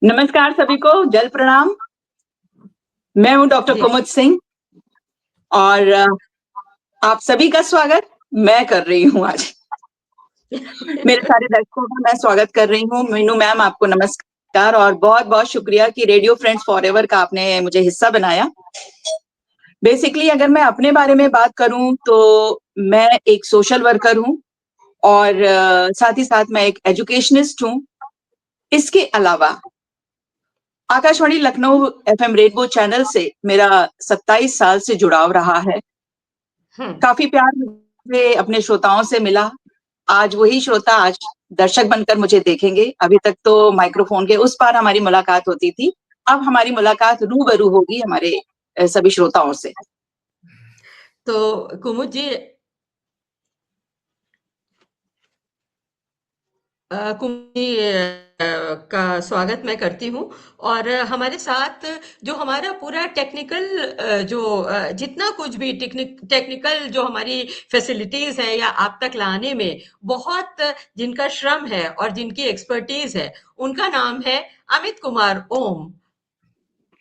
नमस्कार सभी को, जल प्रणाम। मैं हूँ डॉक्टर जी। कुमुद सिंह और आप सभी का स्वागत मैं कर रही हूँ आज। मेरे सारे दर्शकों का मैं स्वागत कर रही हूँ। मीनू मैम, आपको नमस्कार और बहुत-बहुत शुक्रिया कि रेडियो फ्रेंड्स फॉरएवर का आपने मुझे हिस्सा बनाया। बेसिकली अगर मैं अपने बारे में बात करूँ तो मैं एक सोशल वर्कर हूँ और साथ ही साथ मैं एक एजुकेशनिस्ट हूँ। इसके अलावा Akashvani Lucknow FM rainbow channel से मेरा 27 साल से जुड़ाव रहा है। काफ़ी प्यार मुझे अपने श्रोताओं से मिला। आज वही श्रोता आज दर्शक बनकर मुझे देखेंगे। अभी तक तो माइक्रोफ़ोन के उस पार हमारी मुलाकात होती थी। अब हमारी मुलाकात रूबरू होगी हमारे सभी श्रोताओं से। तो कुमुद जी कुमुद जी का स्वागत मैं करती हूँ और हमारे साथ जो हमारा पूरा टेक्निकल जितना कुछ भी टेक्निकल जो हमारी फैसिलिटीज है या आप तक लाने में बहुत जिनका श्रम है और जिनकी एक्सपर्टीज है, उनका नाम है अमित कुमार ओम।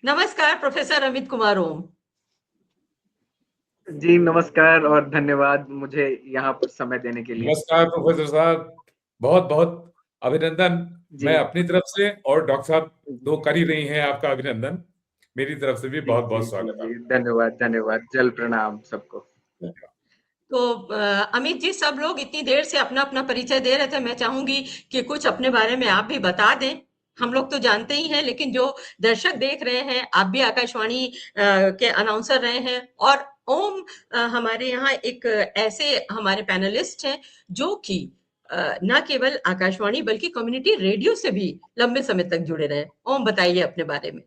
नमस्कार प्रोफेसर अमित कुमार ओम। जी नमस्कार और धन्यवाद मुझे यहाँ पर समय देने के लिए। नमस्कार प्रोफेसर साहब, बहुत बहुत अभिनंदन। मैं अपनी तरफ से और डॉक्टर साहब दो कर ही रही हैं आपका अभिनंदन। मेरी तरफ से भी बहुत बहुत स्वागत है। धन्यवाद। जल प्रणाम सबको। तो अमित जी, सब लोग इतनी देर से अपना अपना परिचय दे रहे थे, मैं चाहूंगी कि कुछ अपने बारे में आप भी बता दें। हम लोग तो जानते ही हैं, लेकिन जो दर्शक देख रहे हैं, आप भी आकाशवाणी के अनाउंसर रहे हैं और ओम हमारे यहाँ एक ऐसे हमारे पैनलिस्ट हैं जो कि न केवल आकाशवाणी बल्कि कम्युनिटी रेडियो से भी लंबे समय तक जुड़े रहे। ओम, बताइए अपने बारे में।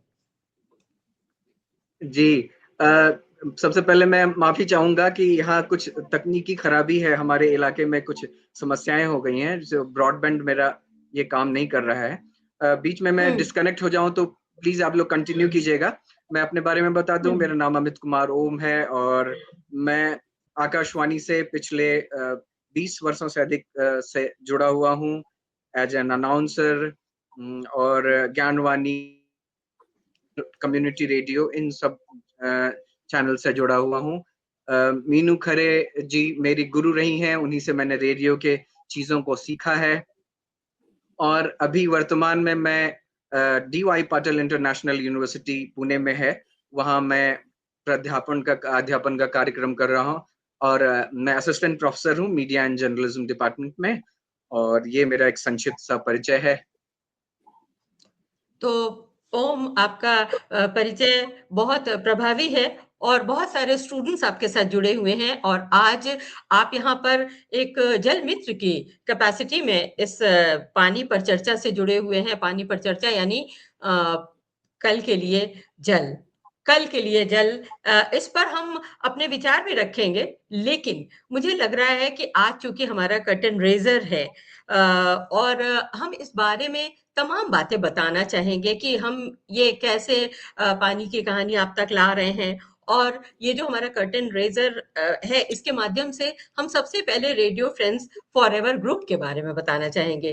जी सबसे पहले मैं माफी चाहूंगा कि यहाँ कुछ तकनीकी खराबी है, हमारे इलाके में कुछ समस्याएं हो गई हैं, जो ब्रॉडबैंड मेरा ये काम नहीं कर रहा है। बीच में मैं डिस्कनेक्ट हो जाऊं तो प्लीज आप लोग कंटिन्यू कीजिएगा। मैं अपने बारे में बता दूं, मेरा नाम अमित कुमार ओम है और मैं आकाशवाणी से पिछले 20 वर्षों से अधिक से जुड़ा हुआ हूँ एज एन अनाउंसर और ज्ञानवाणी, कम्युनिटी रेडियो, इन सब चैनल से जुड़ा हुआ हूँ। मीनू खरे जी मेरी गुरु रही हैं, उन्हीं से मैंने रेडियो के चीजों को सीखा है और अभी वर्तमान में मैं DY Patil international university Pune में है, वहाँ मैं अध्यापन का कार्यक्रम कर रहा हूँ और मैं असिस्टेंट प्रोफेसर हूँ मीडिया एंड जर्नलिज्म डिपार्टमेंट में और ये मेरा एक संक्षिप्त सा परिचय है। तो ओम, आपका परिचय बहुत प्रभावी है और बहुत सारे स्टूडेंट्स आपके साथ जुड़े हुए हैं और आज आप यहाँ पर एक जल मित्र की कैपेसिटी में इस पानी पर चर्चा से जुड़े हुए हैं। पानी पर चर्चा यानी कल के लिए जल, कल के लिए जल, इस पर हम अपने विचार भी रखेंगे। लेकिन मुझे लग रहा है कि आज चूंकि हमारा कर्टन रेजर है और हम इस बारे में तमाम बातें बताना चाहेंगे कि हम ये कैसे पानी की कहानी आप तक ला रहे हैं और ये जो हमारा कर्टन रेजर है, इसके माध्यम से हम सबसे पहले रेडियो फ्रेंड्स फॉरएवर ग्रुप के बारे में बताना चाहेंगे।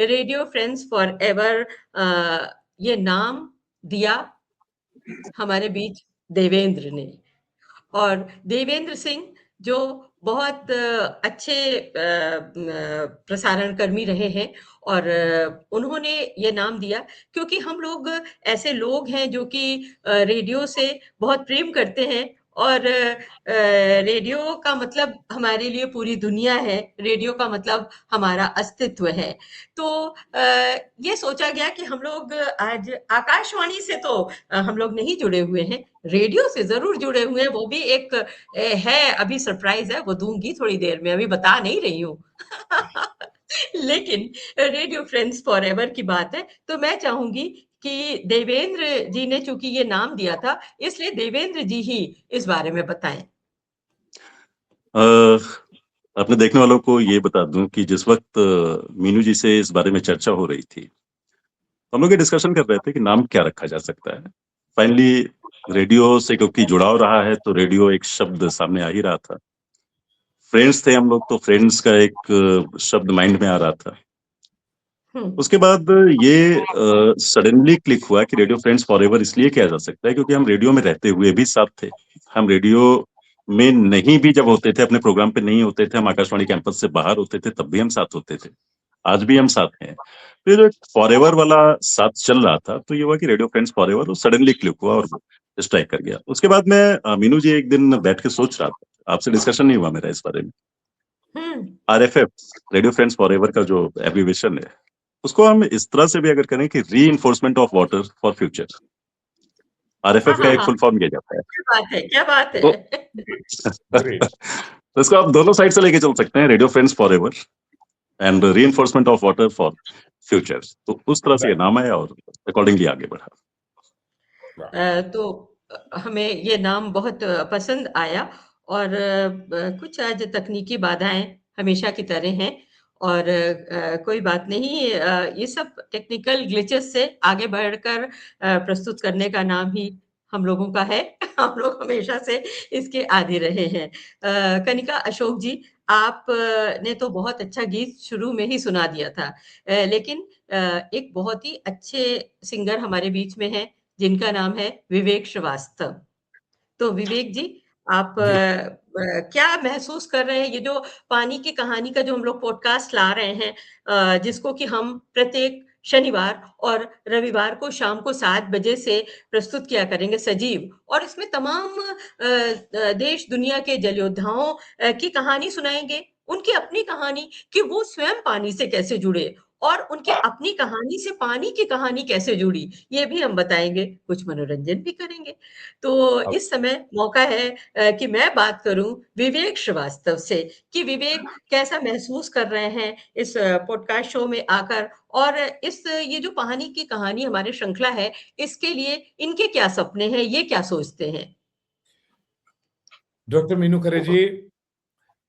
रेडियो फ्रेंड्स फॉरएवर ये नाम दिया हमारे बीच देवेंद्र ने और देवेंद्र सिंह जो बहुत अच्छे प्रसारण कर्मी रहे हैं और उन्होंने ये नाम दिया क्योंकि हम लोग ऐसे लोग हैं जो कि रेडियो से बहुत प्रेम करते हैं और रेडियो का मतलब हमारे लिए पूरी दुनिया है, रेडियो का मतलब हमारा अस्तित्व है। तो ये सोचा गया कि हम लोग आज आकाशवाणी से तो हम लोग नहीं जुड़े हुए हैं, रेडियो से जरूर जुड़े हुए हैं। वो भी एक है, अभी सरप्राइज है, वो दूंगी थोड़ी देर में, अभी बता नहीं रही हूँ। लेकिन रेडियो फ्रेंड्स फॉरएवर की बात है तो मैं चाहूंगी कि देवेंद्र जी ने चूंकि ये नाम दिया था, इसलिए देवेंद्र जी ही इस बारे में बताएं। अपने देखने वालों को ये बता दूं कि जिस वक्त मीनू जी से इस बारे में चर्चा हो रही थी, हम लोग ये डिस्कशन कर रहे थे कि नाम क्या रखा जा सकता है। फाइनली रेडियो से क्योंकि जुड़ाव रहा है तो रेडियो एक शब्द सामने आ ही रहा था। फ्रेंड्स थे हम लोग तो फ्रेंड्स का एक शब्द माइंड में आ रहा था। उसके बाद ये सडनली क्लिक हुआ कि रेडियो फ्रेंड्स फॉरएवर इसलिए किया जा सकता है क्योंकि हम रेडियो में रहते हुए भी साथ थे। हम रेडियो में नहीं भी जब होते थे, अपने प्रोग्राम पे नहीं होते थे, हम आकाशवाणी कैंपस से बाहर होते थे, तब भी हम साथ होते थे। आज भी हम साथ हैं। फिर फॉरएवर वाला साथ चल रहा था, तो ये हुआ कि रेडियो फ्रेंड्स फॉरएवर, वो सडनली क्लिक हुआ और स्ट्राइक कर गया। उसके बाद मैं मीनू जी एक दिन बैठ के सोच रहा था, आपसे डिस्कशन नहीं हुआ मेरा इस बारे में। RFF, रेडियो फ्रेंड्स फॉरएवर का जो एब्रिविएशन है, उसको हम इस तरह से भी अगर करें कि री enforcement of water for future. RFF का एक फुल फॉर्म किया जाता है। क्या बात है, क्या बात है। तो इसको आप दोनों साइड से लेके चल सकते हैं, radio friends forever and re enforcement of water for future. तो उस तरह से ये नाम है और अकॉर्डिंगली आगे बढ़ा। तो हमें ये नाम बहुत पसंद आया और कुछ आज तकनीकी बाधाएं हमेशा की तरह हैं और कोई बात नहीं, ये सब टेक्निकल ग्लिचेस से आगे बढ़कर प्रस्तुत करने का नाम ही हम लोगों का है। हम लोग हमेशा से इसके आदी रहे हैं। कनिका अशोक जी, आप ने तो बहुत अच्छा गीत शुरू में ही सुना दिया था, लेकिन एक बहुत ही अच्छे सिंगर हमारे बीच में हैं जिनका नाम है विवेक श्रीवास्तव। तो विवेक जी, आप क्या महसूस कर रहे हैं, ये जो पानी की कहानी का जो हम लोग पॉडकास्ट ला रहे हैं, जिसको कि हम प्रत्येक शनिवार और रविवार को शाम को 7 बजे से प्रस्तुत किया करेंगे सजीव, और इसमें तमाम देश दुनिया के जल योद्धाओं की कहानी सुनाएंगे, उनकी अपनी कहानी कि वो स्वयं पानी से कैसे जुड़े और उनकी अपनी कहानी से पानी की कहानी कैसे जुड़ी, ये भी हम बताएंगे, कुछ मनोरंजन भी करेंगे। तो इस समय मौका है कि मैं बात करूं विवेक श्रीवास्तव से कि विवेक कैसा महसूस कर रहे हैं इस पॉडकास्ट शो में आकर, और इस ये जो पानी की कहानी हमारी श्रृंखला है, इसके लिए इनके क्या सपने हैं, ये क्या सोचते हैं। डॉक्टर मीनू खरे जी,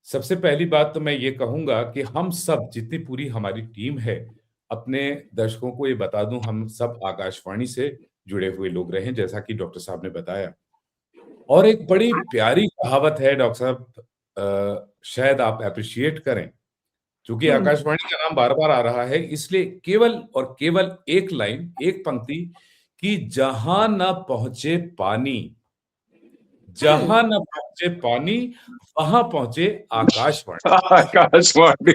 सबसे पहली बात तो मैं ये कहूंगा कि हम सब, जितनी पूरी हमारी टीम है, अपने दर्शकों को ये बता दूं, हम सब आकाशवाणी से जुड़े हुए लोग रहे हैं, जैसा कि डॉक्टर साहब ने बताया। और एक बड़ी प्यारी कहावत है डॉक्टर साहब, शायद आप अप्रिशिएट करें, क्योंकि आकाशवाणी का नाम बार बार आ रहा है, इसलिए केवल और केवल एक लाइन, एक पंक्ति कि जहां न पहुंचे पानी, जहां न पहुंचे पानी, वहां पहुंचे आकाशवाणी। आकाशवाणी।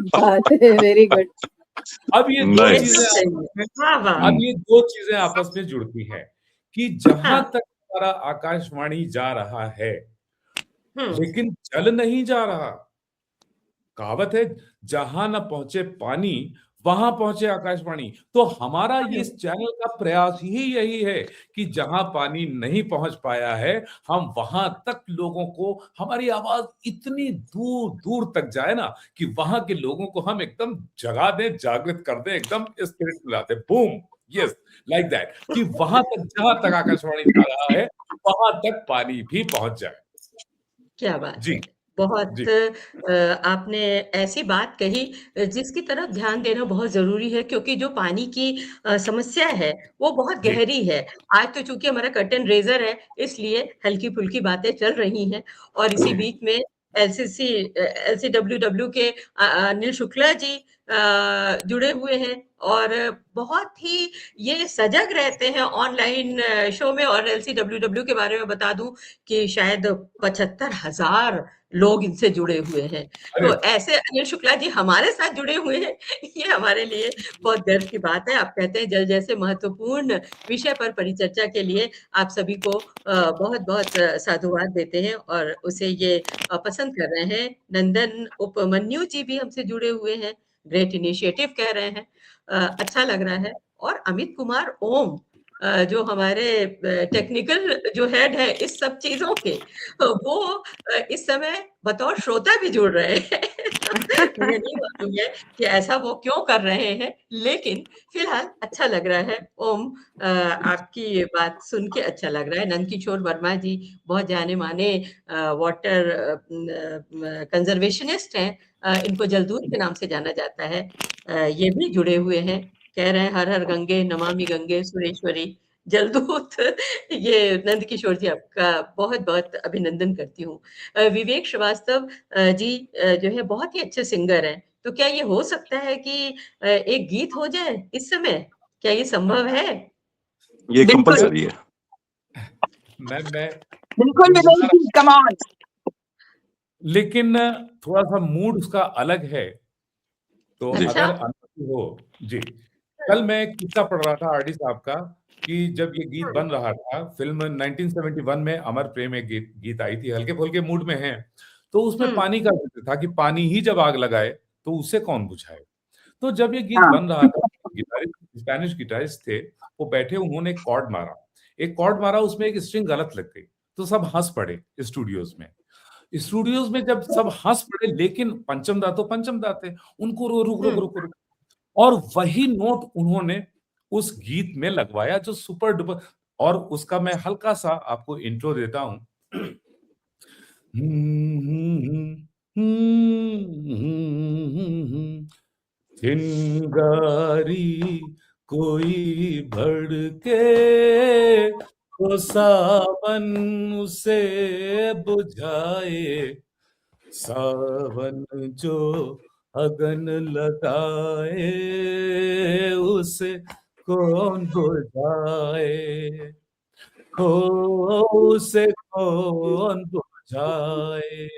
बात है, वेरी गुड। अब ये दो चीजें आपस में जुड़ती हैं कि जहां तक हमारा आकाशवाणी जा रहा है, लेकिन चल नहीं जा रहा। कहावत है, जहां न पहुंचे पानी, वहां पहुंचे आकाशवाणी। तो हमारा ये इस चैनल का प्रयास ही यही है कि जहां पानी नहीं पहुंच पाया है, हम वहां तक लोगों को, हमारी आवाज इतनी दूर दूर तक जाए ना कि वहां के लोगों को हम एकदम जगा दें, जागृत कर दें, एकदम स्पिरिट मिलाते, बूम, यस, लाइक दैट, कि वहां तक, जहां तक आकाशवाणी जा रहा है, वहां तक पानी भी पहुंच जाए। क्या बात जी, है। बहुत जी। आपने ऐसी बात कही जिसकी तरफ ध्यान देना बहुत ज़रूरी है, क्योंकि जो पानी की समस्या है, वो बहुत जी। गहरी है। आज तो चूँकि हमारा कर्टन रेज़र है, इसलिए हल्की-फुल्की बातें चल रही हैं, और इसी बीच में LCWW के अनिल शुक्ला जी जुड़े हुए हैं और बहुत ही ये सजग रहते हैं ऑनलाइन शो में। और LCWW के बारे में बता दूं कि शायद 75,000 लोग इनसे जुड़े हुए हैं। तो ऐसे अनिल शुक्ला जी हमारे साथ जुड़े हुए हैं, ये हमारे लिए बहुत गर्व की बात है। आप कहते हैं जल जैसे महत्वपूर्ण विषय पर परिचर्चा के लिए आप सभी को बहुत-बहुत साधुवाद देते हैं और उसे ये पसंद कर रहे हैं। नंदन उपमन्यु जी भी हमसे जुड़े हुए हैं, ग्रेट इनिशिएटिव कह रहे हैं, अच्छा लग रहा है। और अमित कुमार ओम, जो हमारे टेक्निकल जो हेड है इस सब चीज़ों के, वो इस समय बतौर श्रोता भी जुड़ रहे हैं। मुझे नहीं मालूम है कि ऐसा वो क्यों कर रहे हैं, लेकिन फिलहाल अच्छा लग रहा है। ओम, आपकी बात सुन के अच्छा लग रहा है। नंदकिशोर वर्मा जी बहुत जाने-माने वाटर कंजर्वेशनिस्ट हैं, इनको जलदूत के नाम से जाना जाता है। ये भी जुड़े हुए हैं, कह रहे हैं हर हर गंगे, नमामि गंगे, सुरेश्वरी, जलदूत। ये नंदकिशोर जी, आपका बहुत-बहुत अभिनंदन करती हूँ। विवेक श्रीवास्तव जी जो है बहुत ही अच्छे सिंगर हैं, तो क्या ये हो सकता है कि एक गीत हो जाए इस समय? क्या ये संभव है? ये बिल्कुल कंपलसरी है। मैं बिल्कुल विवेक गुनगुना जी, कम ऑन। लेकिन थोड़ा सा मूड उसका अलग है, तो जी अच्छा। अगर अनुमति हो जी। कल मैं एक किस्सा पढ़ रहा था आरडी साहब का कि जब ये गीत बन रहा था, फिल्म 1971 में अमर प्रेम एक गीत आई थी, हल्के फुल्के मूड में है, तो उसमें पानी का जिक्र था कि पानी ही जब आग लगाए तो उसे कौन बुझाए। तो जब ये गीत हाँ बन रहा था, गिटारिस्ट, स्पेनिश गिटारिस्ट थे, वो बैठे, उन्होंने एक कॉर्ड मारा, उसमें एक स्ट्रिंग गलत लग गई, तो सब हंस पड़े स्टूडियोज में जब सब हंस पड़े, लेकिन पंचम दा तो पंचम दा थे, उनको रुक रुक रुक रुक, और वही नोट उन्होंने उस गीत में लगवाया जो सुपर डुपर। और उसका मैं हल्का सा आपको इंट्रो देता हूं। चिंगारी कोई भड़के तो सावन उसे बुझाए, सावन जो अगन लगाए उसे कौन बुझाए, हो उसे कौन बुझाए।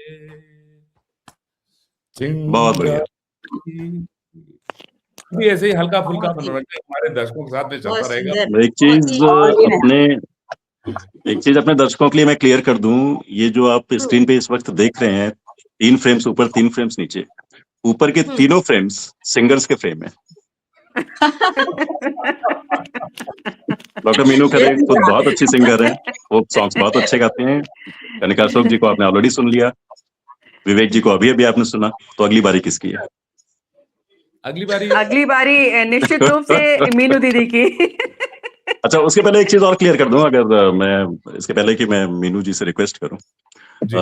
बहुत बढ़िया। चिंगारी भी ऐसे ही हल्का फुल्का बहुत ही मनोरंजन हमारे दर्शकों के साथ में चलता बहुत रहेगा। सुंदर, एक बहुत चीज ही और ये अपने एक चीज अपने दर्शकों के लिए मैं क्लियर कर दूं, ये जो आप स्क्रीन पे इस वक्त देख रहे हैं, 3 फ्रेम्स ऊपर 3 फ्रेम्स नीचे, ऊपर के तीनों फ्रेम्स सिंगर्स के फ्रेम है। डॉक्टर मीनू ये खरे भी खुद कहा। बहुत अच्छी सिंगर हैं, वो सॉन्ग्स बहुत अच्छे गाते हैं। कनिका अशोक जी को आपने ऑलरेडी सुन लिया, विवेक जी को अभी अभी आपने सुना, तो अगली बारी किसकी है? अगली बारी निश्चित रूप से मीनू दीदी की। अच्छा, उसके पहले एक चीज और क्लियर कर दूं, अगर मैं इसके पहले कि मैं मीनू जी से रिक्वेस्ट करूं, जी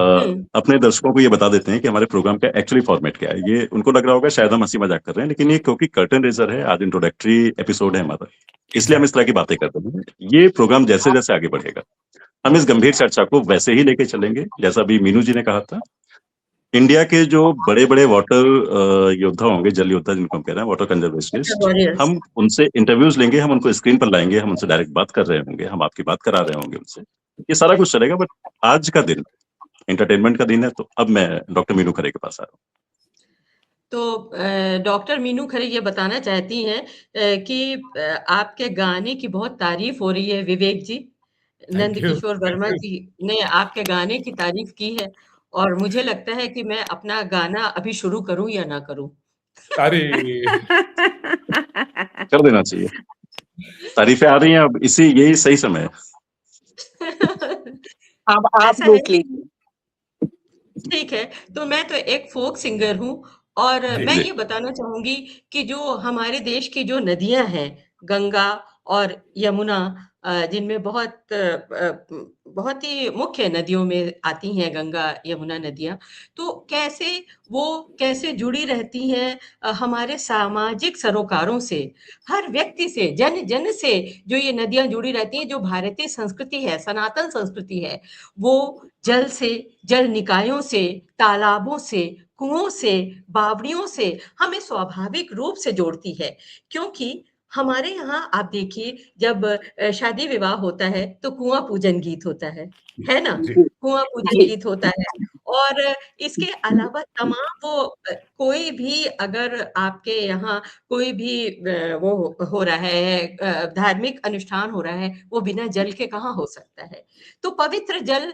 अपने दर्शकों को ये बता देते हैं कि हमारे प्रोग्राम का एक्चुअली फॉर्मेट क्या है। ये उनको लग रहा होगा शायद हम हंसी मजाक कर रहे हैं, लेकिन ये क्योंकि कर्टन रेजर है, आज इंट्रोडक्टरी एपिसोड है हमारा, इसलिए हम इस तरह की बातें करते हैं। ये प्रोग्राम जैसे जैसे आगे बढ़ेगा, हम इस गंभीर चर्चा को वैसे ही लेके चलेंगे जैसा अभी मीनू जी ने कहा था। इंडिया के जो बड़े बड़े वाटर योद्धा होंगे, जल योद्धा जिनको हम कह रहे हैं, वाटर कंजर्वेशनिस्ट, वॉरियर्स। हम उनसे इंटरव्यूज लेंगे, हम उनको स्क्रीन पर लाएंगे, हम उनसे डायरेक्ट बात कर रहे होंगे, हम आपकी बात करा रहे होंगे उनसे, ये सारा कुछ चलेगा। बट आज का दिन एंटरटेनमेंट का दिन है, तो अब मैं डॉक्टर मीनू खरे के पास आ रहा हूँ। तो डॉक्टर मीनू खरे ये बताना चाहती हैं कि आपके गाने की बहुत तारीफ हो रही है विवेक जी। थैंक नंद यू किशोर वर्मा जी ने आपके गाने की तारीफ की है और मुझे लगता है कि मैं अपना गाना अभी शुरू करूं या ना करूं। अरे कर देना चाहिए, तारीफें आ रही हैं, अब यही सही समय है। अब आप ऐसा है रोक लीजिए। ठीक है, तो मैं तो एक फ़ोक सिंगर हूँ और जी मैं जी ये बताना चाहूँगी कि जो हमारे देश की जो नदियाँ हैं, गंगा और यमुना जिनमें बहुत ही मुख्य नदियों में आती हैं गंगा, यमुना नदियाँ, तो कैसे जुड़ी रहती हैं हमारे सामाजिक सरोकारों से, हर व्यक्ति से, जन-जन से जो ये नदियाँ जुड़ी रहती हैं, जो भारतीय संस्कृति है, सनातन संस्कृति है, वो जल से, जल निकायों से, तालाबों से, कुओं से, बावड़ियों से हमें स्वाभाविक रूप से जोड़ती है। क्योंकि हमारे यहाँ आप देखिए जब शादी विवाह होता है तो कुआँ पूजन गीत होता है ना? जी कुआँ पूजन जी गीत होता है और इसके अलावा तमाम कोई भी अगर आपके यहाँ कोई भी वो हो रहा है धार्मिक अनुष्ठान हो रहा है, वो बिना जल के कहाँ हो सकता है? तो पवित्र जल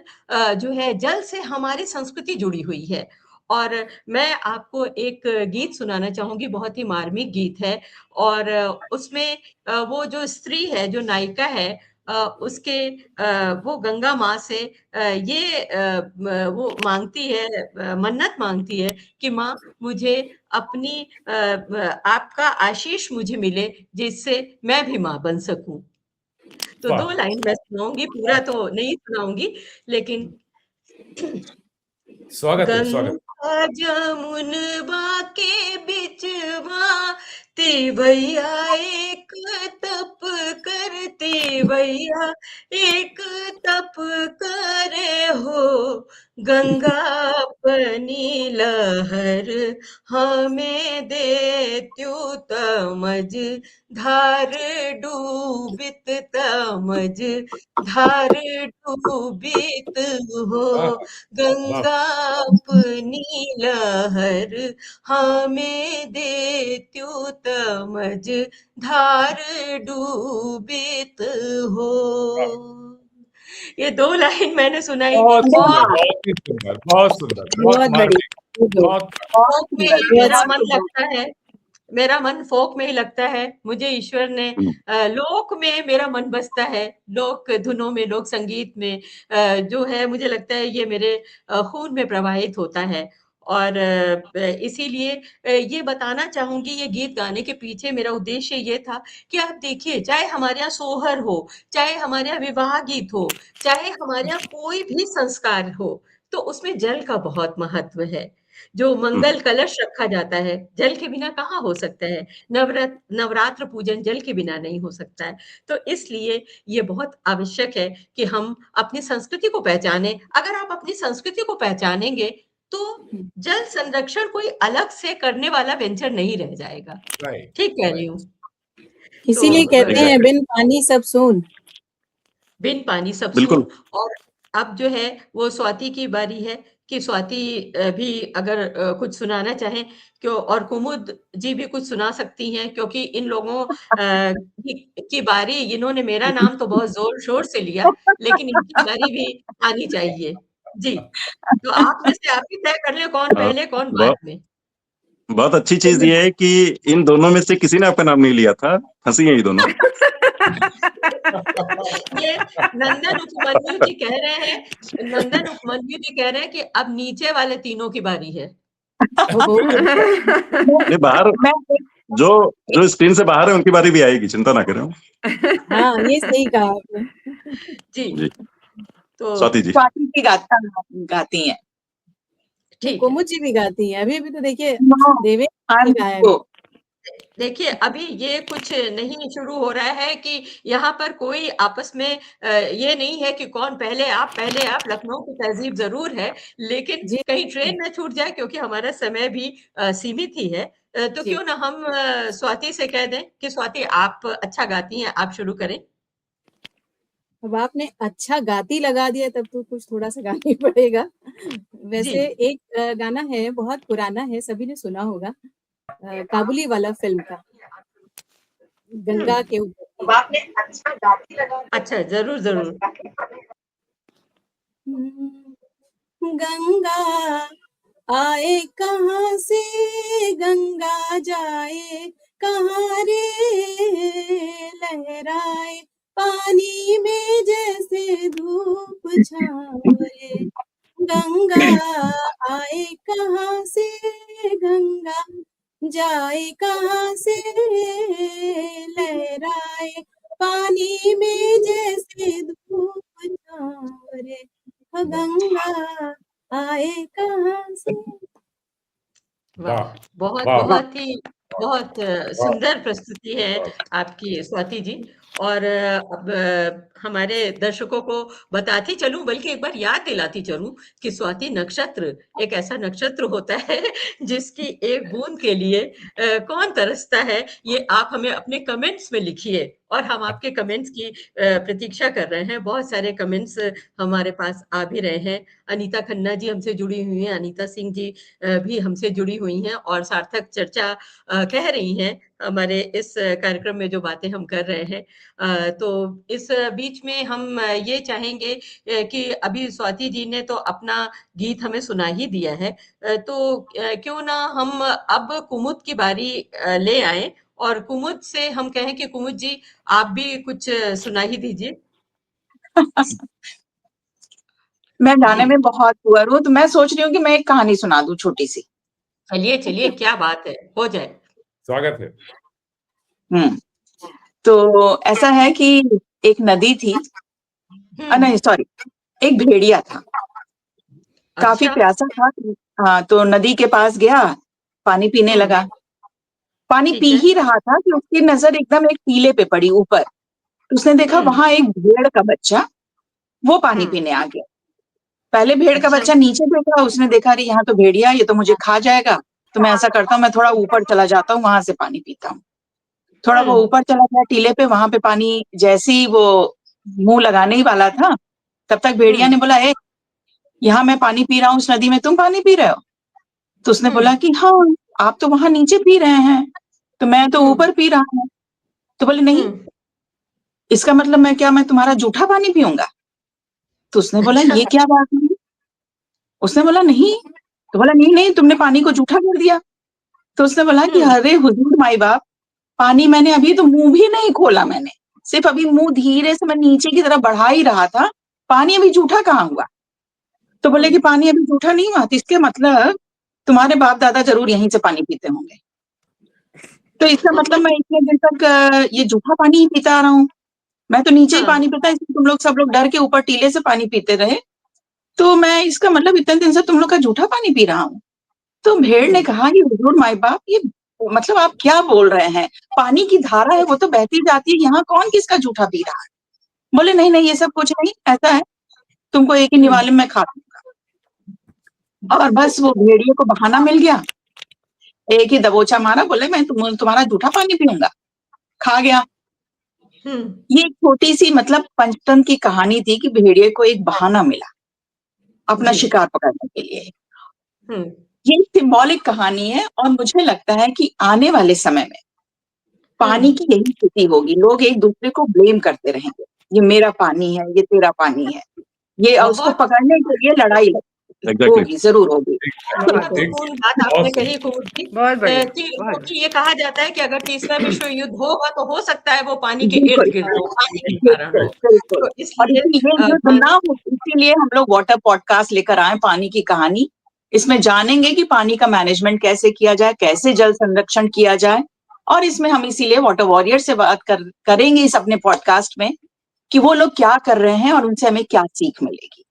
जो है जल से हमारी संस्कृति जुड़ी हुई है और मैं आपको एक गीत सुनाना चाहूँगी, बहुत ही मार्मिक गीत है और उसमें वो जो स्त्री है, जो नायिका है उसके वो गंगा माँ से वो माँगती है मन्नत माँगती है कि माँ मुझे अपनी आपका आशीष मुझे मिले जिससे मैं भी माँ बन सकूँ। तो 2 वाह लाइन मैं सुनाऊँगी, पूरा तो नहीं सुनाऊँगी, लेकिन स्वागत है स्वागत गंगा जमुनवा के बिचवा तिवैया एक तप करते वैया एक तप करे हो गंगा अपनी लहर हमें देत्युतमज धार डूबित तमज धार डूबित हो वाह, गंगा अपनी लहर हमें देत्युतमज धार डूबित हो। ये 2 लाइन मैंने सुनाई बहुत अरे सुंदर, और वाह! बहुत ही सुंदर, बहुत सुंदर, बहुत बहुत मार्मिक, बढ़िया। बहुत बहुत में सुंदर, ही मेरा बहुत मन सुंदर। लगता है, मेरा मन फ़ोक में ही लगता है। मुझे ईश्वर ने लोक में मेरा मन बसता है, लोक धुनों में, लोक संगीत में जो है मुझे लगता है ये मेरे खून में प्रवाहित होता है और इसीलिए ये बताना चाहूँगी ये गीत गाने के पीछे मेरा उद्देश्य ये था कि आप देखिए चाहे हमारे यहाँ सोहर हो, चाहे हमारे यहाँ विवाह गीत हो, चाहे हमारे यहाँ कोई भी संस्कार हो, तो उसमें जल का बहुत महत्व है। जो मंगल कलश रखा जाता है, जल के बिना कहाँ हो सकता है? नवरात्र पूजन जल के बिना नहीं हो सकता है। तो इसलिए ये बहुत आवश्यक है कि हम अपनी संस्कृति को पहचानें। अगर आप अपनी संस्कृति को पहचानेंगे, तो जल संरक्षण कोई अलग से करने वाला वेंचर नहीं रह जाएगा। राइट, ठीक कह रही राइट, हूँ। इसीलिए तो कहते हैं एग्जैक्टली, बिन पानी सब सून। बिन पानी सब बिल्कुल। सून और अब जो है वो स्वाति की बारी है कि स्वाति भी अगर कुछ सुनाना चाहें क्यों और कुमुद जी भी कुछ सुना सकती हैं क्योंकि इन लोगों की बारी इन्होंने मेरा नाम तो बहुत जोर-शोर से लिया, लेकिन इनकी बारी भी आनी चाहिए। जी, तो आप में से आप ही तय कर लें कौन हाँ, पहले कौन बाद बहुत में। बहुत अच्छी चीज चलिए, ये है कि इन दोनों में से किसी ने आपका नाम नहीं लिया था, हंसी है ये दोनों। ये नंदन उपमन्यु जी कह रहे हैं नंदन उपमन्यु जी कह रहे हैं कि अब नीचे वाले तीनों की बारी है। ओहो, नहीं, बाहर मैं जो जो स्क्रीन से बाहर है उनकी बारी भी आएगी, चिंता ना करें। हाँ ये सही कहा आपने। जी, जी, तो स्वाति जी। स्वाति की गाथा गाती हैं। नहीं, ठीक है। कुमुद जी भी गाती हैं। अभी भी तो देखिए नो, देवे आई ने एम गाया है। तो देखिए, अभी ये कुछ नहीं शुरू हो रहा है कि यहाँ पर कोई आपस में ये नहीं है कि कौन पहले आप, लखनऊ की तहज़ीब ज़रूर है, लेकिन जी, कहीं ट्रेन ना छूट जाए क्योंकि हमारा समय भी सीमित ही है। तो जी। क्यों ना हम स्वाति से कह दें कि स्वाति आप अच्छा गाती हैं, आप शुरू करें। अब आपने अच्छा गाती लगा दिया तब तो कुछ थोड़ा-सा गाना ही पड़ेगा। जी। वैसे एक गाना है बहुत पुराना है, सभी ने सुना होगा। काबुली वाला फ़िल्म का, गंगा हुँ। के ऊपर की। अच्छा, ज़रूर, ज़रूर। गंगा आए कहाँ से गंगा जाए कहाँ रे लहराए पानी में जैसे धूप छाए गंगा आए कहाँ से गंगा जाए कहाँ से लहराए पानी में जैसे धूप छाए गंगा आए कहाँ से। वाह! वाह, बहुत, वाह, बहुत ही बहुत वाह, सुंदर प्रस्तुति है वाह। आपकी स्वाति जी और अब हमारे दर्शकों को बताती चलूँ बल्कि एक बार याद दिलाती चलूँ कि स्वाति नक्षत्र एक ऐसा नक्षत्र होता है जिसकी एक बूँद के लिए कौन तरसता है, ये आप हमें अपने कमेंट्स में लिखिए और हम आपके कमेंट्स की प्रतीक्षा कर रहे हैं। बहुत सारे कमेंट्स हमारे पास आ भी रहे हैं। अनीता खन्ना जी हमसे जुड़ी हुई हैं, अनीता सिंह जी भी हमसे जुड़ी हुई हैं और सार्थक चर्चा कह रही हैं हमारे इस कार्यक्रम में जो बातें हम कर रहे हैं। तो इस बीच में हम ये चाहेंगे कि अभी स्वाति जी ने तो अपना गीत हमें सुना ही दिया है। तो क्यों ना हम अब कुमुद की बारी ले आएँ और कुमुद से हम कहें कि कुमुद जी आप भी कुछ सुना ही दीजिए। मैं गाने जी। में बहुत पुअर हूँ, तो मैं सोच रही हूँ कि मैं एक कहानी सुना दूँ छोटी-सी। चलिए, चलिए क्या बात है, हो जाए। स्वागत है। हुँ, तो ऐसा है कि एक नदी थी नहीं हुँ, सॉरी, एक भेड़िया था, काफ़ी अच्छा, प्यासा था। हाँ, तो नदी के पास गया, पानी पीने हुँ, लगा। पानी ठीक पी है। ही रहा था कि उसकी नज़र एकदम एक टीले पे पड़ी ऊपर। उसने देखा हुँ, वहाँ एक भेड़ का बच्चा, वो पानी हुँ, पीने आ गया। पहले भेड़ का अच्छा। बच्चा नीचे देखा, उसने देखा अरे यहाँ तो भेड़िया, ये तो मुझे खा जाएगा। तो मैं ऐसा करता हूँ, मैं थोड़ा ऊपर चला जाता हूँ, वहां से पानी पीता हूँ। थोड़ा वो ऊपर चला गया टीले पे, वहां पे पानी जैसे ही वो मुंह लगाने ही वाला था, तब तक भेड़िया ने बोला, ए यहाँ मैं पानी पी रहा हूँ, उस नदी में तुम पानी पी रहे हो? तो उसने बोला कि हाँ, आप तो वहां नीचे पी रहे हैं, तो मैं तो ऊपर पी रहा हूँ। तो बोले नहीं, इसका मतलब मैं तुम्हारा जूठा पानी पीऊंगा? तो उसने बोला अच्छा। ये क्या बात हुई? उसने बोला नहीं। तो बोला नहीं नहीं, तुमने पानी को जूठा कर दिया। तो उसने बोला कि अरे हुजूर माई बाप, पानी मैंने अभी तो मुंह भी नहीं खोला, मैंने सिर्फ अभी मुंह धीरे से मैं नीचे की तरफ बढ़ा ही रहा था, पानी अभी जूठा कहाँ हुआ? तो बोले कि पानी अभी जूठा नहीं हुआ, तो इसके मतलब तुम्हारे बाप दादा जरूर यहीं से पानी पीते होंगे। तो इसका मतलब मैं इतने दिन तक ये जूठा पानी ही पीता आ रहा हूँ, मैं तो नीचे ही पानी पीता, इसलिए तुम लोग सब लोग डर के ऊपर टीले से पानी पीते रहे, तो मैं इसका मतलब इतने दिन से तुम लोग का जूठा पानी पी रहा हूँ। तो भेड़ ने कहा कि हुजूर माई बाप, ये मतलब आप क्या बोल रहे हैं? पानी की धारा है, वो तो बहती जाती है, यहाँ कौन किसका जूठा पी रहा है? बोले नहीं नहीं, ये सब कुछ नहीं, ऐसा है, तुमको एक ही निवाले में खा दूंगा। और बस वो भेड़िए को बहाना मिल गया, एक ही दबोचा मारा, बोले मैं तुम्हारा जूठा पानी पीऊंगा, खा गया। ये एक छोटी सी मतलब पंचतंत्र की कहानी थी कि भेड़िए को एक बहाना मिला अपना शिकार पकड़ने के लिए। ये सिंबॉलिक कहानी है, और मुझे लगता है कि आने वाले समय में पानी की यही स्थिति होगी, लोग एक दूसरे को ब्लेम करते रहेंगे, ये मेरा पानी है, ये तेरा पानी है, ये उसको पकड़ने के लिए लड़ाई होगी, जरूर होगी। महत्वपूर्ण बात आपने कही कुमुद जी, बहुत बढ़िया, क्योंकि ये कहा जाता है कि अगर तीसरा विश्व युद्ध होगा तो हो सकता है वो पानी के बिल्कुल, इर्द गिर्द हो, पानी के कारण हो। बिल्कुल। तो और इसलिए इसीलिए युद्ध ना हो, इसीलिए हम लोग वाटर पॉडकास्ट लेकर आए, पानी की कहानी। इसमें जानेंगे कि पानी का मैनेजमेंट कैसे किया जाए, कैसे जल संरक्षण किया जाए, और इसमें हम इसीलिए वाटर वॉरियर से बात करेंगे इस अपने पॉडकास्ट में कि वो लोग क्या कर रहे हैं और उनसे हमें क्या सीख मिलेगी।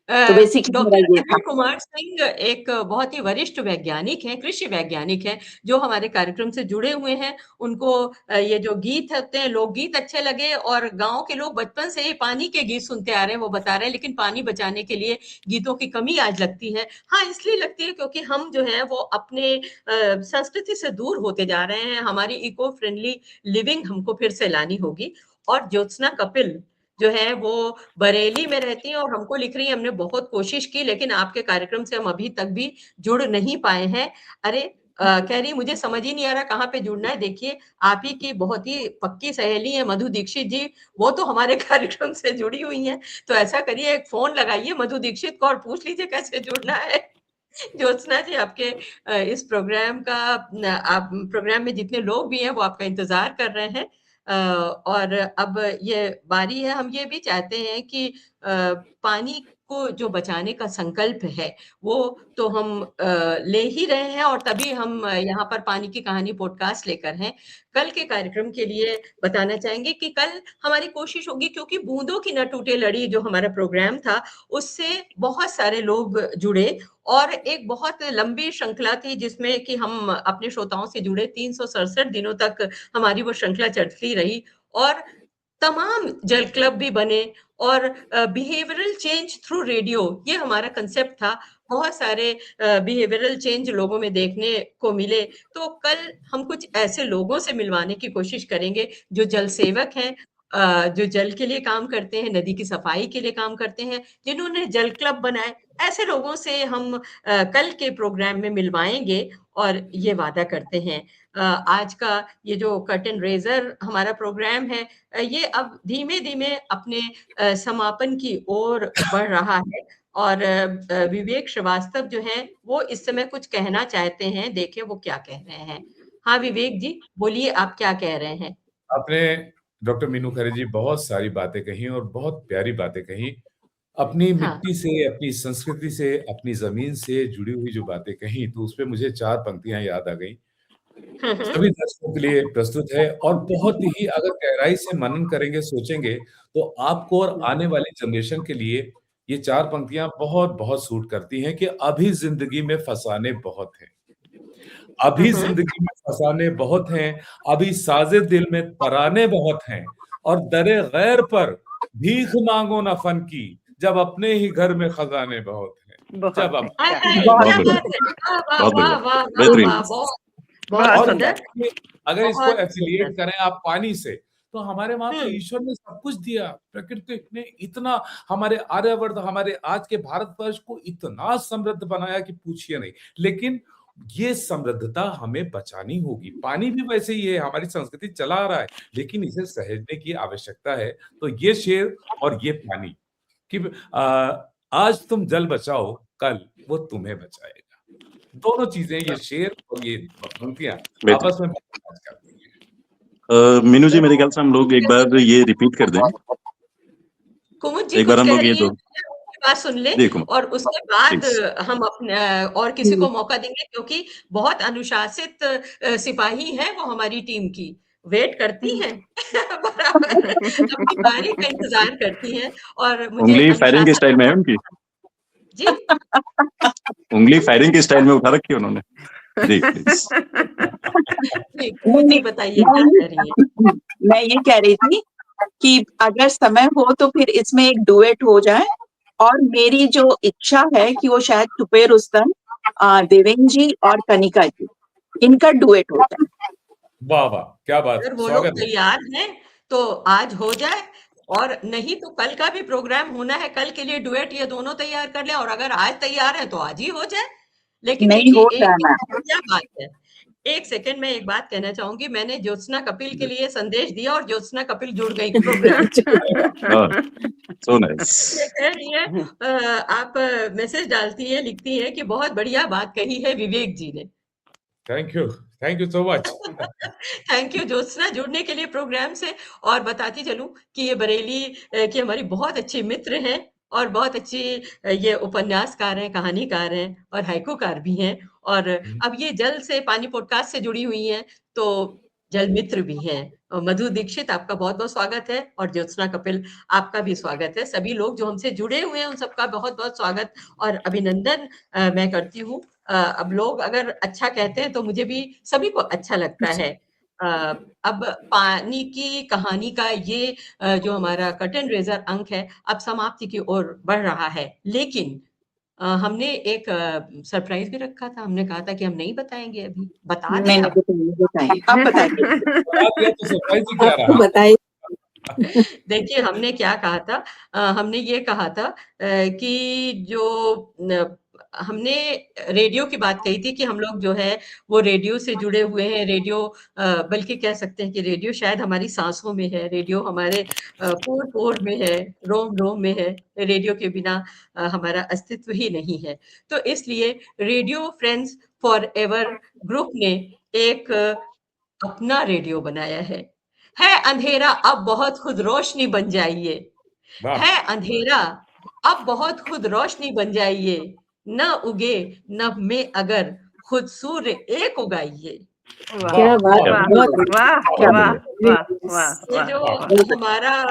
तो बेसिकली मेरा डॉक्टर ये था। अनिल कुमार सिंह एक बहुत ही वरिष्ठ वैज्ञानिक हैं, कृषि वैज्ञानिक हैं, जो हमारे कार्यक्रम से जुड़े हुए हैं। उनको ये जो गीत होते हैं, लोकगीत अच्छे लगे, और गांव के लोग बचपन से ही पानी के गीत सुनते आ रहे हैं, वो बता रहे हैं, लेकिन पानी बचाने के लिए गीतों की कमी आज लगती है। हाँ, इसलिए लगती है क्योंकि हम जो है वो अपने संस्कृति से दूर होते जा रहे हैं, हमारी इको फ्रेंडली लिविंग हमको फिर से लानी होगी। और ज्योत्सना कपिल जो है वो बरेली में रहती हैं और हमको लिख रही हैं, हमने बहुत कोशिश की लेकिन आपके कार्यक्रम से हम अभी तक भी जुड़ नहीं पाए हैं। अरे कह रही मुझे समझ ही नहीं आ रहा कहाँ पे जुड़ना है। देखिए, आप ही की बहुत ही पक्की सहेली है मधु दीक्षित जी, वो तो हमारे कार्यक्रम से जुड़ी हुई हैं। तो ऐसा करिए, एक फोन लगाइए मधु दीक्षित को और पूछ लीजिए कैसे जुड़ना है। ज्योत्सना जी, आपके इस प्रोग्राम का आप प्रोग्राम में जितने लोग भी हैं वो आपका इंतजार कर रहे हैं। और अब ये बारी है, हम ये भी चाहते हैं कि पानी को जो बचाने का संकल्प है वो तो हम ले ही रहे हैं, और तभी हम यहाँ पर पानी की कहानी पॉडकास्ट लेकर हैं। कल के कार्यक्रम के लिए बताना चाहेंगे कि कल हमारी कोशिश होगी, क्योंकि बूंदों की न टूटे लड़ी जो हमारा प्रोग्राम था उससे बहुत सारे लोग जुड़े, और एक बहुत लंबी श्रृंखला थी जिसमें कि हम अपने श्रोताओं से जुड़े। 367 दिनों तक हमारी वो श्रृंखला चलती रही, और तमाम जल क्लब भी बने, और बिहेवियरल चेंज थ्रू रेडियो, ये हमारा कंसेप्ट था। बहुत सारे बिहेवियरल चेंज लोगों में देखने को मिले। तो कल हम कुछ ऐसे लोगों से मिलवाने की कोशिश करेंगे जो जल सेवक हैं, जो जल के लिए काम करते हैं, नदी की सफाई के लिए काम करते हैं, जिन्होंने जल क्लब बनाए। ऐसे लोगों से हम कल के प्रोग्राम में मिलवाएंगे, और ये वादा करते हैं। आज का ये जो कर्टन रेजर हमारा प्रोग्राम है, ये अब धीमे-धीमे अपने समापन की ओर बढ़ रहा है, और विवेक श्रीवास्तव जो हैं वो इस समय कुछ कहना चाहते हैं, देखें वो क्या कह रहे हैं। हाँ विवेक जी, बोलिए आप क्या कह रहे हैं? आपने डॉक्टर मीनू खरे जी बहुत सारी बातें कही और बहुत प्यारी बातें कही। अपनी हाँ। मिट्टी से, अपनी संस्कृति से, अपनी जमीन से जुड़ी हुई जो बातें कही, तो उसपे मुझे 4 पंक्तियां याद आ गई। सभी दर्शकों के लिए प्रस्तुत है, और बहुत ही अगर गहराई से मनन करेंगे, सोचेंगे, तो आपको और आने वाली जनरेशन के लिए ये 4 पंक्तियां बहुत-बहुत सूट करती हैं कि अभी जिंदगी में फसाने बहुत हैं। अभी जिंदगी में फसाने बहुत हैं, अभी साजे दिल में तराने बहुत हैं, और दरे गैर पर भीख मांगो ना फन की, जब अपने ही घर में खजाने बहुत हैं, बहुत जब है, अब हाय क्या हाय, बहुत क्या बढ़िया, बात है! वाह, वाह, बहुत वाह, बढ़िया, वाह, वाह, बेहतरीन। वाह! बहुत बहुत बहुत और सुंदर। सुंदर, अगर इसको बहुत एफिलिएट सुंदर। करें आप पानी से, तो हमारे माँ तो हुँ, ईश्वर ने सब कुछ दिया। प्रकृति ने इतना हमारे आर्यवर्त, हमारे आज के भारतवर्ष को इतना समृद्ध बनाया कि पूछिए नहीं। लेकिन ये समृद्धता हमें बचानी होगी। पानी भी वैसे ही है, हमारी संस्कृति चला आ रहा है, लेकिन इसे सहेजने की आवश्यकता है। तो ये शेर और ये पानी कि आज तुम जल बचाओ, कल वो तुम्हें बचाएगा। दोनों चीजें, ये शेर और ये पंक्तियां बेहतरीन। आपस में मैच करती हैं। मीनू जी, मेरे ख्याल से हम लोग एक बार ये रिपीट कर दें। कुमुद जी एक बार कुछ हम कह लोग ये रही हैं, दो उनकी बात सुन लें देखो और उसके बाद प्लीज। हम अपने और किसी को मौका देंगे, क्योंकि बहुत अनुशासित सिपाही हैं वो हमारी टीम की, वेट करती हैं बराबर अपनी बारी का इंतजार करती हैं और मुझे उंगली फायरिंग के अनुशासन स्टाइल में है उनकी, जी उंगली फायरिंग के स्टाइल में उठा रखी है उन्होंने। जी प्लीज। जी, कुमुद जी नहीं, बताइए क्या कह रही हैं? मैं ये कह रही थी कि अगर समय हो तो फिर इसमें एक डुएट हो जाए, और मेरी जो इच्छा है कि वो शायद छुपे रुस्तम, देवेंद्र जी और कनिका जी, इनका डुएट हो जाए। वाह वाह, क्या बात अगर है, वो लोग स्वागत है। तैयार हैं तो आज हो जाए, और नहीं तो कल का भी प्रोग्राम होना है, कल के लिए डुएट ये दोनों तैयार कर लें, और अगर आज तैयार है तो आज ही हो जाए। लेकिन नहीं देखिए हो एक जाना। बढ़िया बात है, एक सेकंड में एक बात कहना चाहूंगी, मैंने ज्योत्सना कपिल के लिए संदेश दिया और ज्योत्सना कपिल जुड़ गई प्रोग्राम सो नाइस। ये कह रही है आप मैसेज डालती है, लिखती है कि बहुत बढ़िया बात कही है विवेक जी ने। Thank you so much. Thank you Jyotsna जुड़ने के लिए प्रोग्राम से। और बताती चलूं कि ये बरेली की हमारी बहुत अच्छी मित्र हैं और बहुत अच्छी ये उपन्यासकार हैं, कहानीकार हैं और हाइकूकार भी हैं, और अब ये जल से पानी पॉडकास्ट से जुड़ी हुई हैं, तो जल मित्र भी हैं। मधु दीक्षित, आपका बहुत बहुत स्वागत है, और ज्योत्सना कपिल, आपका भी स्वागत है। सभी लोग जो हमसे जुड़े हुए हैं उन सबका बहुत बहुत स्वागत और अभिनंदन मैं करती हूँ। अब लोग अगर अच्छा कहते हैं तो मुझे भी, सभी को अच्छा लगता है। अब पानी की कहानी का ये जो हमारा कर्टन रेजर अंक है अब समाप्ति की ओर बढ़ रहा है, लेकिन हमने एक सरप्राइज भी रखा था। हमने कहा था कि हम नहीं बताएंगे, अभी बता दें मैंने अब। बताइए, आप बताइए। बता दिया तो सरप्राइज ही क्या आपको रहा। बताइए। देखिए हमने क्या कहा था, हमने ये कहा था कि जो हमने रेडियो की बात कही थी कि हम लोग जो है वो रेडियो से जुड़े हुए हैं। रेडियो बल्कि कह सकते हैं कि रेडियो शायद हमारी सांसों में है, रेडियो हमारे पोर पोर में है, रोम रोम में है। रेडियो के बिना हमारा अस्तित्व ही नहीं है। तो इसलिए radio friends for ever group ने एक अपना रेडियो बनाया है अंधेरा अब बहुत खुद रोशनी बन जाइए, वाह, है अंधेरा अब बहुत खुद रोशनी बन जाइए, न उगे नभ में अगर खुद सूर्य एक उगाइए। वाह क्या बात, क्या वाह बहुत वाह बहुत वाह बढ़िया। वाह ये वाह जो वाह। हमारा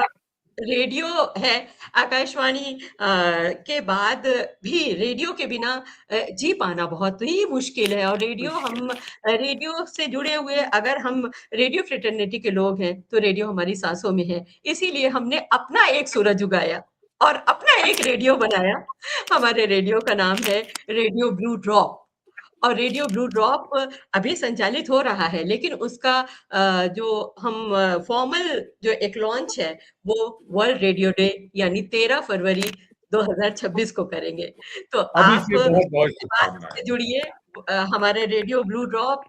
रेडियो है, आकाशवाणी के बाद भी रेडियो के बिना जी पाना बहुत ही मुश्किल है। और रेडियो, हम रेडियो से जुड़े हुए, अगर हम रेडियो फ्रेटर्निटी के लोग हैं तो रेडियो हमारी सांसों में है। इसीलिए हमने अपना एक सूरज उगाया और अपना एक रेडियो बनाया। हमारे रेडियो का नाम है रेडियो ब्लू ड्रॉप, और रेडियो ब्लू ड्रॉप अभी संचालित हो रहा है, लेकिन उसका जो हम फॉर्मल जो एक लॉन्च है वो वर्ल्ड रेडियो डे यानी 13 फरवरी 2026 को करेंगे। तो अभी आप से बहुत बहुत इस बात शुभकामनाएं। से जुड़िए, हमारे रेडियो ब्लू ड्रॉप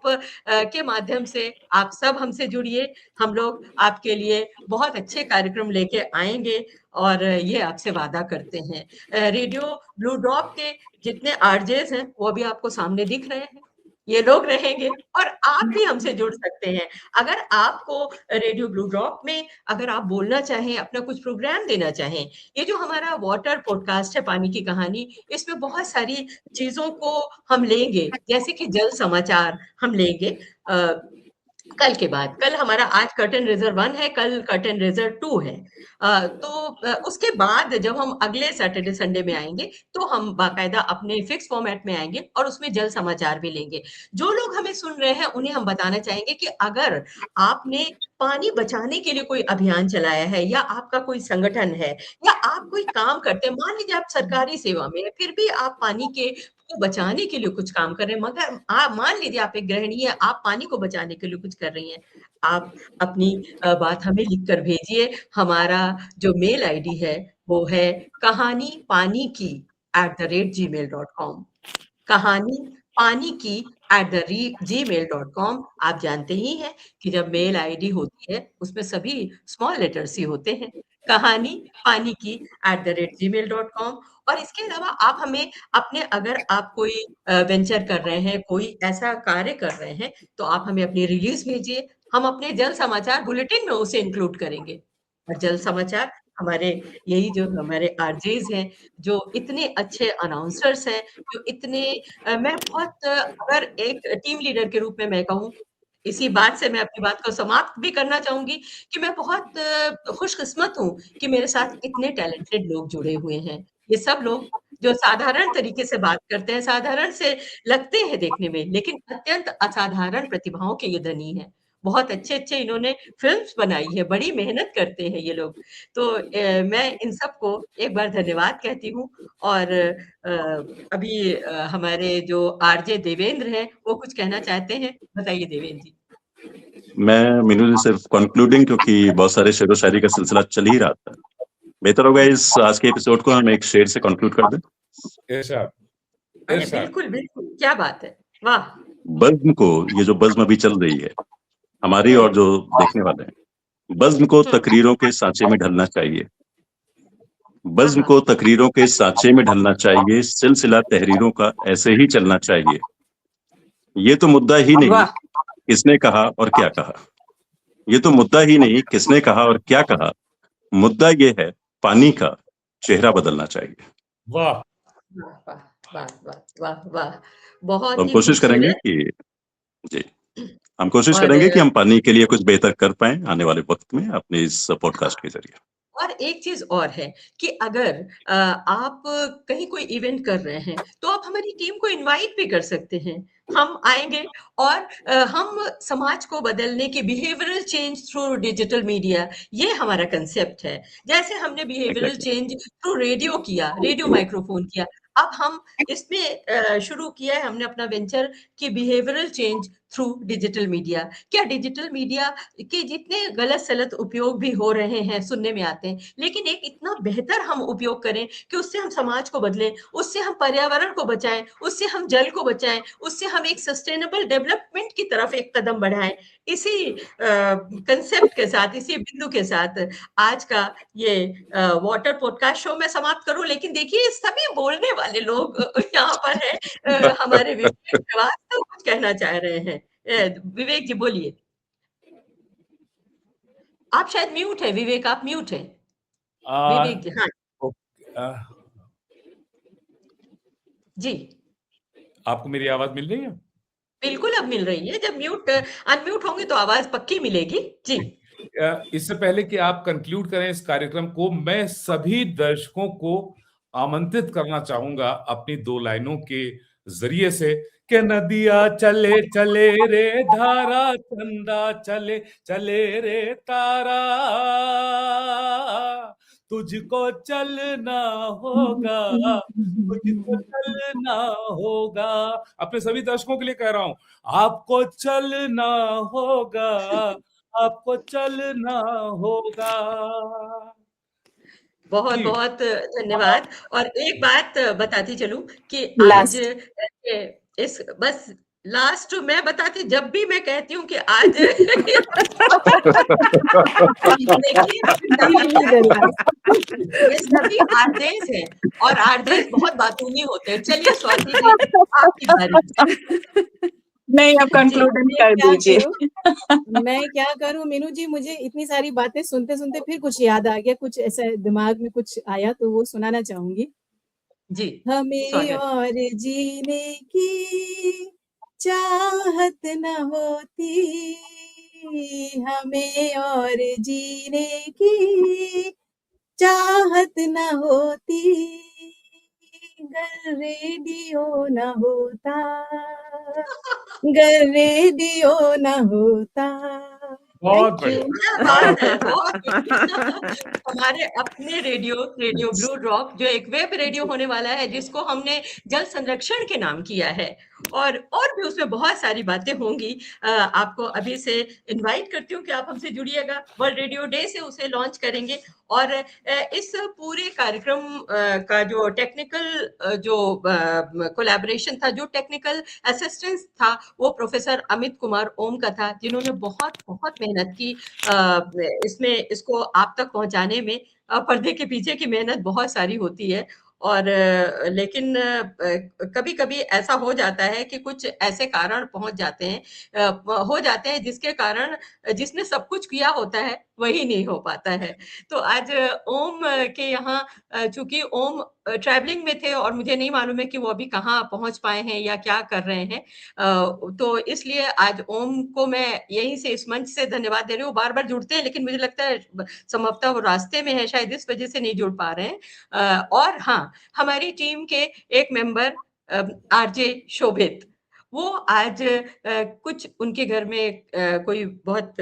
के माध्यम से आप सब हमसे जुड़िए। हम लोग आपके लिए बहुत अच्छे कार्यक्रम लेके आएंगे और ये आपसे वादा करते हैं। रेडियो ब्लू ड्रॉप के जितने आरजेस हैं वो भी आपको सामने दिख रहे हैं, ये लोग रहेंगे और आप भी हमसे जुड़ सकते हैं। अगर आपको रेडियो ब्लू ड्रॉप में अगर आप बोलना चाहें, अपना कुछ प्रोग्राम देना चाहें, ये जो हमारा वाटर पॉडकास्ट है पानी की कहानी, इसमें बहुत सारी चीजों को हम लेंगे, जैसे कि जल समाचार हम लेंगे, कल के बाद, कल हमारा आज कर्टेन रेजर 1 है, कल कर्टेन रेजर 2 है। उसके बाद जब हम अगले सैटरडे संडे में आएंगे तो हम बाकायदा अपने फिक्स फॉर्मेट में आएंगे और उसमें जल समाचार भी लेंगे। जो लोग हमें सुन रहे हैं उन्हें हम बताना चाहेंगे कि अगर आपने पानी बचाने के लिए कोई अभियान चलाया है या आपका कोई संगठन है या आप कोई काम करते हैं, मान लीजिए आप सरकारी सेवा में है, फिर भी आप पानी को बचाने के लिए कुछ काम कर रहे हैं, मगर मान लीजिए आप एक गृहिणी है, आप पानी को बचाने के लिए कुछ कर रही हैं, आप अपनी बात हमें लिख कर भेजिए। हमारा जो मेल आईडी है वो है कहानी पानी की @gmail.com, कहानी पानी की @gmail.com। आप जानते ही हैं कि जब मेल आईडी होती है उसमें सभी स्मॉल लेटर्स ही होते हैं। कहानी पानी की @gmail.com। और इसके अलावा आप हमें अपने, अगर आप कोई वेंचर कर रहे हैं, कोई ऐसा कार्य कर रहे हैं, तो आप हमें अपनी रिलीज भेजिए। हम अपने जल समाचार बुलेटिन में उसे इंक्लूड करेंगे। और जल समाचार हमारे, यही जो हमारे आरजेज हैं, जो इतने अच्छे अनाउंसर्स हैं, जो इतने मैं बहुत अगर एक टीम लीडर के रूप में मैं कहूँ, इसी बात से मैं अपनी बात को समाप्त भी करना चाहूंगी कि मैं बहुत खुशकिस्मत हूँ कि मेरे साथ इतने टैलेंटेड लोग जुड़े हुए हैं। ये सब लोग जो साधारण तरीके से बात करते हैं, साधारण से लगते हैं देखने में, लेकिन अत्यंत असाधारण प्रतिभाओं के ये धनी हैं। बहुत अच्छे-अच्छे इन्होंने फ़िल्म्स बनाई है, बड़ी मेहनत करते हैं ये लोग। तो मैं इन सबको एक बार धन्यवाद कहती हूँ। और अभी हमारे जो आरजे देवेंद्र हैं, वो कुछ कहना चाहते हैं। बताइए देवेंद्र जी। मैं मीनू जी सिर्फ कंक्लूडिंग, क्योंकि बहुत सारे शेर व शायरी का सिलसिला चल ही रहा था, बेहतर होगा इस आज के एपिसोड को हम एक शेर से कंक्लूड कर दें। इरशाद, अरे इरशाद। बिल्कुल, बिल्कुल, क्या बात है, वाह! बज़्म को, ये जो बज़्म अभी चल रही है हमारी और जो देखने वाले हैं, बज़्म को तकरीरों के सांचे में ढलना चाहिए, बज़्म को तकरीरों के सांचे में ढलना चाहिए, सिलसिला तहरीरों का ऐसे ही चलना चाहिए। ये तो मुद्दा ही नहीं वाह! किसने कहा और क्या कहा, ये तो मुद्दा ही नहीं किसने कहा और क्या कहा, मुद्दा ये है पानी का चेहरा बदलना चाहिए। वाह! वाह, वाह, वाह, वाह, वाह, वाह! तो बहुत हम ही कोशिश करेंगे खूबसूरत। कि जी, हम कोशिश और करेंगे कि हम पानी के लिए कुछ बेहतर कर पाएँ आने वाले वक़्त में अपने इस पॉडकास्ट के ज़रिए। और एक चीज़ और है कि अगर आप कहीं कोई इवेंट कर रहे हैं, तो आप हमारी टीम को इनवाइट भी कर सकते हैं। हम आएँगे और हम समाज को बदलने की behavioural change through digital media, ये हमारा कांसेप्ट है। जैसे हमने behavioural exactly. Change through radio किया, रेडियो माइक्रोफ़ोन किया, अब हम इसमें शुरू किया है हमने अपना वेंचर कि behavioural change through digital media. क्या डिजिटल मीडिया के जितने गलत-सलत उपयोग भी हो रहे हैं, सुनने में आते हैं, लेकिन एक इतना बेहतर हम उपयोग करें कि उससे हम समाज को बदलें, उससे हम पर्यावरण को बचाएँ, उससे हम जल को बचाएँ, उससे हम एक सस्टेनेबल डेवलपमेंट की तरफ एक कदम बढ़ाएँ। इसी कांसेप्ट के साथ, इसी बिंदु के साथ आज का ये वाटर पॉडकास्ट शो मैं समाप्त करूँ, लेकिन देखिए सभी बोलने वाले लोग यहाँ पर हैं। हमारे विवेक श्रीवास्तव कुछ कहना चाह रहे हैं। विवेक जी बोलिए। आप शायद म्यूट है विवेक, आप म्यूट है। विवेक जी, हाँ। जी। आपको मेरी आवाज मिल रही है? बिल्कुल अब मिल रही है। जब अनम्यूट होंगे तो आवाज पक्की मिलेगी। जी। इससे पहले कि आप कंक्लूड करें इस कार्यक्रम को, मैं सभी दर्शकों को आमंत्रित करना चाहूंगा अपनी 2 लाइनों के जरिए से कि नदिया चले चले रे धारा, चंदा चले चले रे तारा, तुझको चलना होगा, तुझको चलना होगा। अपने सभी दर्शकों के लिए कह रहा हूं, आपको चलना होगा, आपको चलना होगा। बहुत-बहुत धन्यवाद। और एक बात बताती चलूँ कि आज लास्ट इस बस लास्ट मैं बताती, जब भी मैं कहती हूँ कि आज देखिए ये सभी आरजेस हैं और आरजेस बहुत बातूनी होते हैं। चलिए स्वाति जी, आपकी बारी। नहीं, आप कंक्लूजन कर दीजिए। मैं क्या करूं मीनू जी, मुझे इतनी सारी बातें सुनते सुनते फिर कुछ याद आ गया, कुछ ऐसा दिमाग में कुछ आया तो वो सुनाना चाहूंगी। जी, हमें स्वागत। और जीने की चाहत न होती, हमें और जीने की चाहत न होती, गर रेडियो न होता, गर रेडियो न होता। बहुत थैंक यू। बढ़िया। क्या बात है, बहुत बढ़िया। हमारे अपने रेडियो ब्लू रॉक जो एक वेब रेडियो होने वाला है, जिसको हमने जल संरक्षण के नाम किया है, और भी उसमें बहुत सारी बातें होंगी। आपको अभी से इनवाइट करती हूँ कि आप हमसे जुड़िएगा। वर्ल्ड रेडियो डे से उसे लॉन्च करेंगे, और इस पूरे कार्यक्रम का जो टेक्निकल जो कोलैबोरेशन था, जो टेक्निकल असिस्टेंस था, वो प्रोफेसर अमित कुमार ओम का था, जिन्होंने बहुत बहुत मेहनत की इसमें, इसको आप तक पहुंचाने में। पर्दे के पीछे की मेहनत बहुत सारी होती है, और लेकिन कभी-कभी ऐसा हो जाता है कि कुछ ऐसे कारण पहुंच जाते हैं, हो जाते हैं, जिसके कारण जिसने सब कुछ किया होता है वही नहीं हो पाता है। तो आज ओम के यहाँ, चूंकि ओम ट्रैवलिंग में थे और मुझे नहीं मालूम है कि वो अभी कहाँ पहुंच पाए हैं या क्या कर रहे हैं, तो इसलिए आज ओम को मैं यहीं से, इस मंच से धन्यवाद दे रही हूँ। बार-बार जुड़ते हैं, लेकिन मुझे लगता है संभवतः वो रास्ते में है, शायद इस वजह से नहीं जुड़ पा रहे हैं। और हाँ, हमारी टीम के एक मेंबर आरजे शोभित, वो आज कुछ उनके घर में कोई बहुत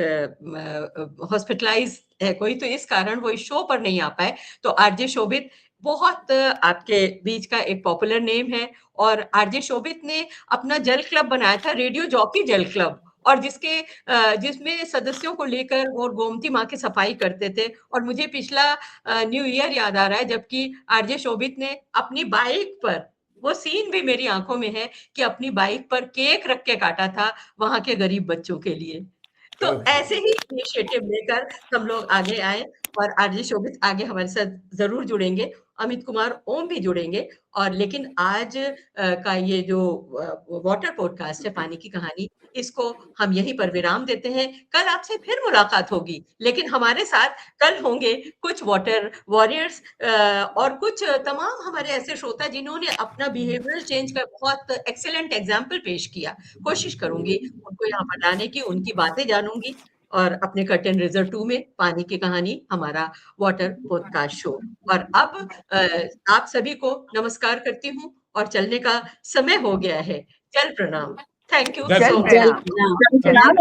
हॉस्पिटलाइज है कोई, तो इस कारण वो इस शो पर नहीं आ पाए। तो आरजे शोभित बहुत आपके बीच का एक पॉपुलर नेम है, और आरजे शोभित ने अपना जल क्लब बनाया था, रेडियो जॉकी जल क्लब, और जिसमें सदस्यों को लेकर वो गोमती माँ की सफाई करते थे। और मुझे पिछला न्यू ईयर याद आ रहा है, जबकि आरजे शोभित ने अपनी बाइक पर, वो सीन भी मेरी आंखों में है, कि अपनी बाइक पर केक रख के काटा था वहां के गरीब बच्चों के लिए। तो ऐसे ही इनिशिएटिव लेकर हम लोग आगे आए, और आरजे शोभित आगे हमारे साथ जरूर जुड़ेंगे, अमित कुमार ओम भी जुड़ेंगे। और लेकिन आज का ये जो वाटर पॉडकास्ट है, पानी की कहानी, इसको हम यहीं पर विराम देते हैं। कल आपसे फिर मुलाकात होगी, लेकिन हमारे साथ कल होंगे कुछ वाटर वॉरियर्स, और कुछ तमाम हमारे ऐसे श्रोता जिन्होंने अपना बिहेवियरल चेंज का बहुत एक्सीलेंट एग्जाम्पल पेश किया। कोशिश करूंगी उनको यहाँ पर लाने की, उनकी बातें जानूंगी, और अपने कर्टन रिजर्व 2 में पानी की कहानी, हमारा वाटर पॉडकास्ट शो। और अब आप सभी को नमस्कार करती हूँ, और चलने का समय हो गया है। जल प्रणाम। थैंक यू जल सो जल मच। प्रणाम। प्रणाम।